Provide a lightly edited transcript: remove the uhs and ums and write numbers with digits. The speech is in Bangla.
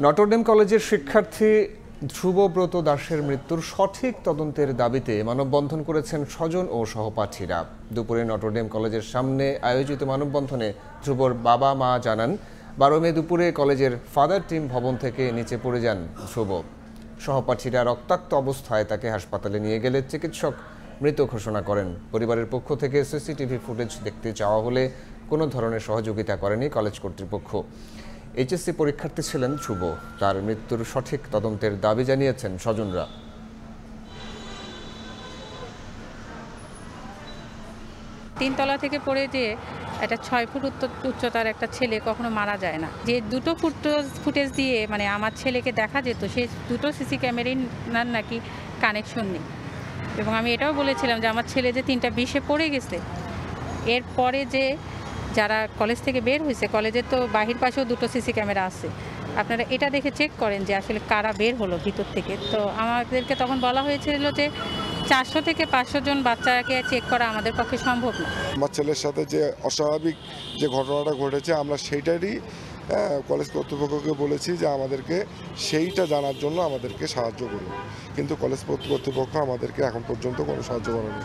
নটরডেম কলেজের শিক্ষার্থী ধ্রুবব্রত দাসের মৃত্যুর সঠিক তদন্তের দাবিতে মানববন্ধন করেছেন স্বজন ও সহপাঠীরা। দুপুরে নটরডেম কলেজের সামনে আয়োজিত মানববন্ধনে ধ্রুবর বাবা মা জানান, 12 মে দুপুরে কলেজের ফাদার টিম ভবন থেকে নিচে পড়ে যান ধ্রুব। সহপাঠীরা রক্তাক্ত অবস্থায় তাকে হাসপাতালে নিয়ে গেলে চিকিৎসক মৃত ঘোষণা করেন। পরিবারের পক্ষ থেকে সিসিটিভি ফুটেজ দেখতে চাওয়া হলে কোনো ধরনের সহযোগিতা করেনি কলেজ কর্তৃপক্ষ। এইচএসসি পরীক্ষার্থী ছিলেন ধ্রুব। তার মৃত্যুর সঠিক তদন্তের দাবি জানিয়েছেন স্বজনরা। তিনতলা থেকে পড়ে যে একটা 6 ফুট উচ্চতার একটা ছেলে কখনো মারা যায় না। যে দুটো ফুটেজ দিয়ে মানে আমার ছেলেকে দেখা যেত, সে দুটো সিসি ক্যামেরার নাকি কানেকশন নেই। এবং আমি এটাও বলেছিলাম যে আমার ছেলে যে 3টা 20-এ পড়ে গেছে, এরপরে যে যারা কলেজ থেকে বের হয়েছে, কলেজের তো বাহির পাশেও দুটো সিসি ক্যামেরা আছে, আপনারা এটা দেখে চেক করেন যে আসলে কারা বের হলো ভিতর থেকে। তো আমাদেরকে তখন বলা হয়েছিল যে 400 থেকে 500 জন বাচ্চাকে চেক করা আমাদের পক্ষে সম্ভব না। আমার ছেলের সাথে যে অস্বাভাবিক যে ঘটনাটা ঘটেছে, আমরা সেইটারই কলেজ কর্তৃপক্ষকে বলেছি যে আমাদেরকে সেইটা জানার জন্য আমাদেরকে সাহায্য করুন, কিন্তু কলেজ কর্তৃপক্ষ আমাদেরকে এখন পর্যন্ত কোনো সাহায্য করেনি।